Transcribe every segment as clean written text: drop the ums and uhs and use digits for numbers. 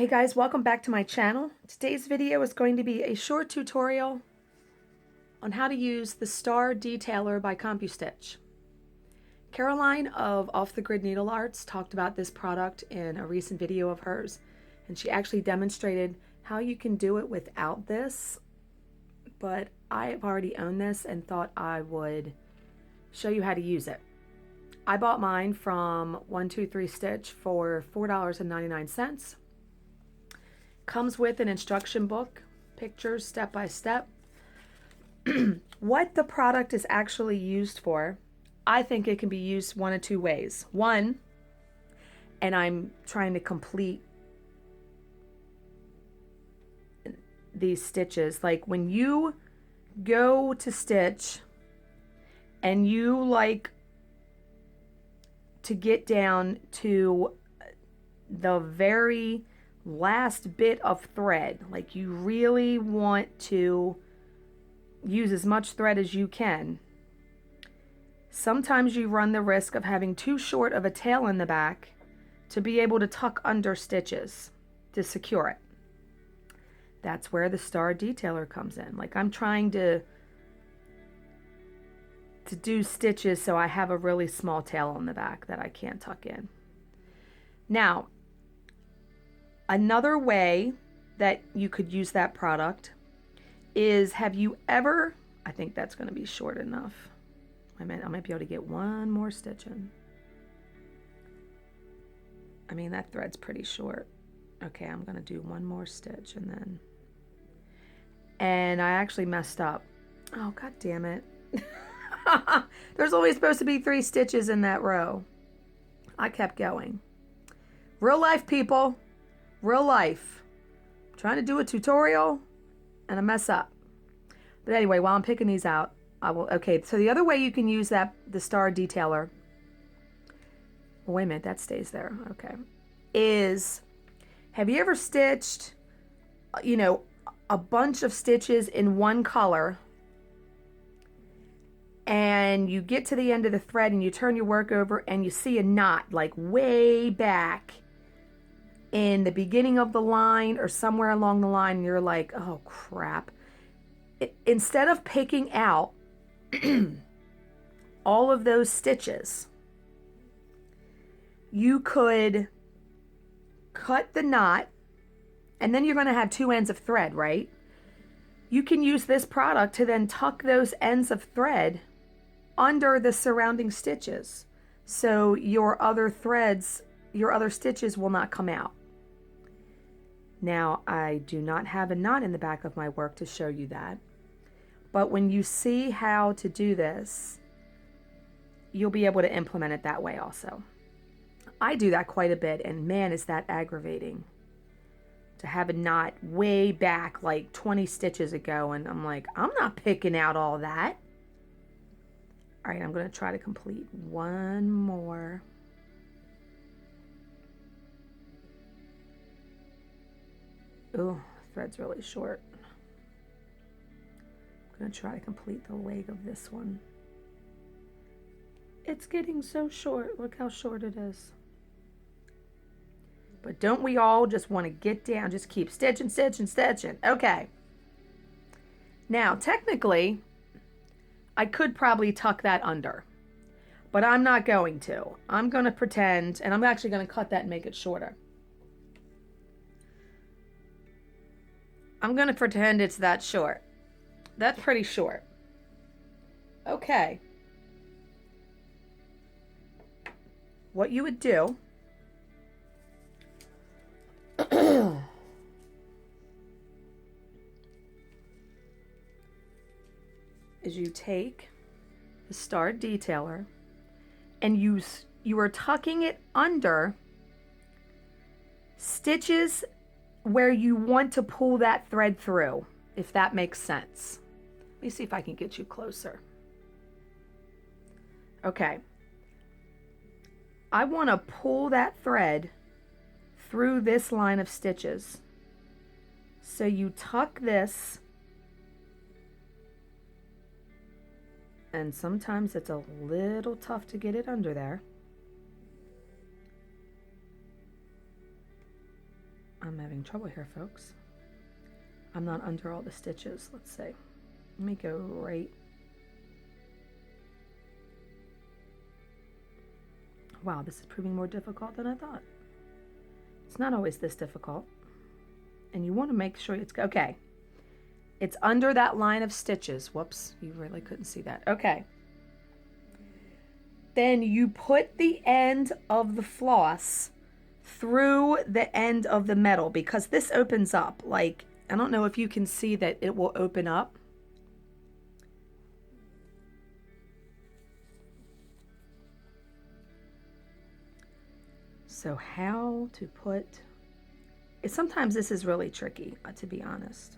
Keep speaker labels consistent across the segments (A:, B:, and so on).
A: Hey guys, welcome back to my channel. Today's video is going to be a short tutorial on how to use the Star De-Tailor by CompuStitch. Caroline of Off the Grid Needle Arts talked about this product in a recent video of hers, and she actually demonstrated how you can do it without this, but I've already owned this and thought I would show you how to use it. I bought mine from 123 Stitch for $4.99. Comes with an instruction book, pictures step by step. What the product is actually used for, I think it can be used one of two ways. One, and I'm trying to complete these stitches, like when you go to stitch and you like to get down to the very last bit of thread, like you really want to use as much thread as you can, sometimes you run the risk of having too short of a tail in the back to be able to tuck under stitches to secure it. That's where the Star De-Tailor comes in. Like I'm trying to do stitches so I have a really small tail on the back that I can't tuck in. Now, another way that you could use that product is, have you ever, I think that's going to be short enough. I might be able to get one more stitch in. I mean, that thread's pretty short. Okay, I'm going to do one more stitch and I actually messed up. Oh, god damn it. There's only supposed to be 3 stitches in that row. I kept going. Real life, people. Real life. I'm trying to do a tutorial and I mess up. But anyway, while I'm picking these out, I will. Okay, so the other way you can use the Star De-Tailor, oh, wait a minute, that stays there. Okay. Is, have you ever stitched, a bunch of stitches in one color, and you get to the end of the thread and you turn your work over and you see a knot like way back in the beginning of the line or somewhere along the line, and you're like, oh crap. Instead of picking out all of those stitches, you could cut the knot, and then you're going to have 2 ends of thread, right? You can use this product to then tuck those ends of thread under the surrounding stitches, so your other threads, your other stitches will not come out. Now, I do not have a knot in the back of my work to show you that, but when you see how to do this, you'll be able to implement it that way also. I do that quite a bit, and man, is that aggravating to have a knot way back like 20 stitches ago, and I'm like, I'm not picking out all that. All right, I'm going to try to complete one more. Oh, thread's really short. I'm going to try to complete the leg of this one. It's getting so short. Look how short it is. But don't we all just want to get down, just keep stitching, stitching, stitching. Okay. Now, technically, I could probably tuck that under, but I'm not going to. I'm going to pretend, and I'm actually going to cut that and make it shorter. I'm going to pretend it's that short. That's pretty short. Okay. What you would do is you take the Star De-Tailor and you are tucking it under stitches where you want to pull that thread through, if that makes sense. Let me see if I can get you closer. Okay. I want to pull that thread through this line of stitches. So you tuck this, and sometimes it's a little tough to get it under there. I'm having trouble here, folks. I'm not under all the stitches. Let's see. Let me go right. Wow, this is proving more difficult than I thought. It's not always this difficult. And you want to make sure it's okay. It's under that line of stitches. Whoops, you really couldn't see that. Okay. Then you put the end of the floss through the end of the metal, because this opens up. Like, I don't know if you can see that it will open up. So how to put, sometimes this is really tricky, to be honest.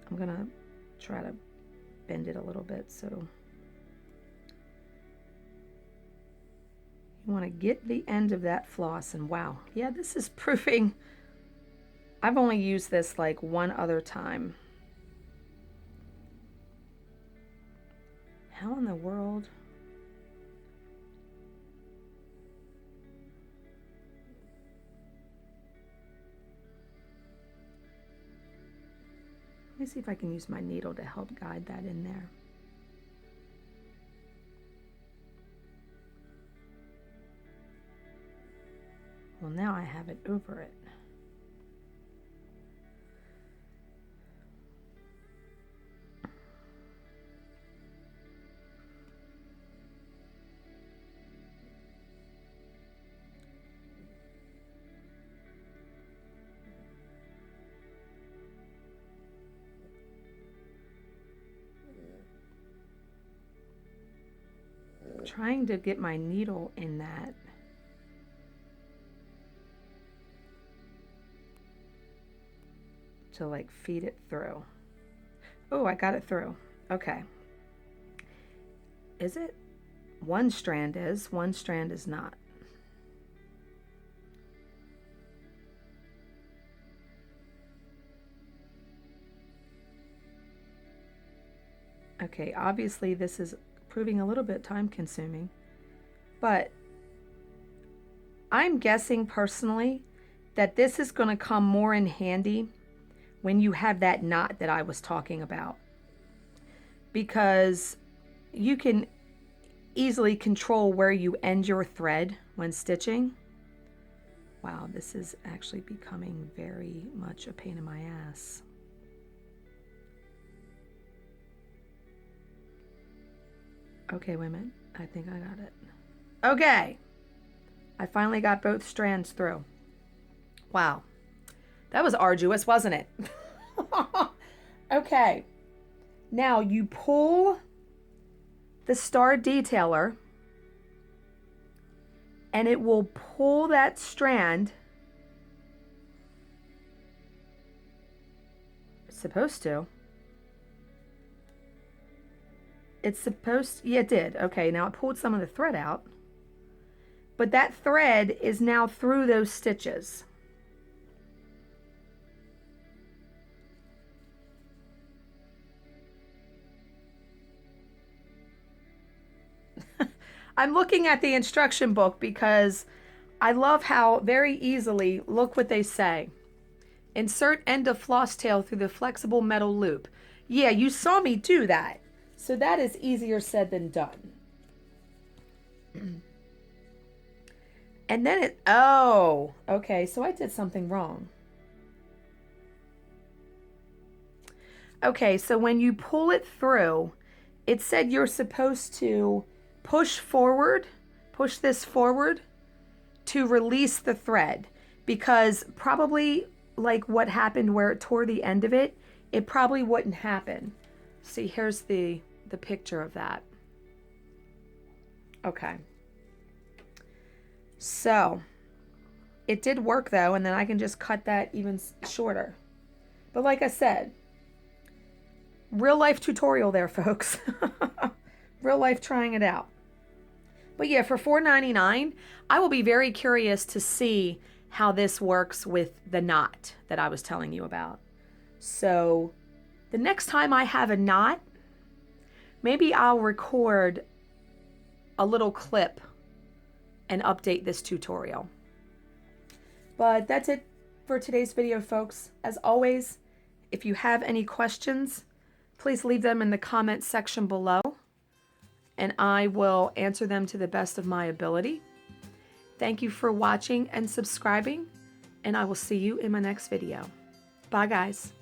A: I'm gonna try to bend it a little bit. So you want to get the end of that floss, and wow, yeah, this is proving, I've only used this like one other time. How in the world? Let me see if I can use my needle to help guide that in there. Well, now I have it over it. Trying to get my needle in that. To like feed it through. Oh, I got it through. Okay. Is it? One strand is not. Okay, obviously this is proving a little bit time consuming, but I'm guessing personally that this is going to come more in handy when you have that knot that I was talking about, because you can easily control where you end your thread when stitching. Wow, this is actually becoming very much a pain in my ass. Okay, wait a minute. I think I got it. Okay. I finally got both strands through. Wow. That was arduous, wasn't it? Okay. Now you pull the star detailer and it will pull that strand. It's supposed to. It's supposed, yeah, it did. Okay, now it pulled some of the thread out. But that thread is now through those stitches. I'm looking at the instruction book because I love how very easily, look what they say. Insert end of floss tail through the flexible metal loop. Yeah, you saw me do that. So that is easier said than done. And then it, oh, okay, so I did something wrong. Okay, so when you pull it through, it said you're supposed to push forward, push this forward to release the thread, because probably like what happened where it tore the end of it, it probably wouldn't happen. See, here's the picture of that. Okay. So it did work though, and then I can just cut that even shorter. But like I said, real life tutorial there, folks. Real life trying it out. But yeah, for $4.99, I will be very curious to see how this works with the knot that I was telling you about. So the next time I have a knot, maybe I'll record a little clip and update this tutorial. But that's it for today's video, folks. As always, if you have any questions, please leave them in the comment section below, and I will answer them to the best of my ability. Thank you for watching and subscribing, and I will see you in my next video. Bye, guys.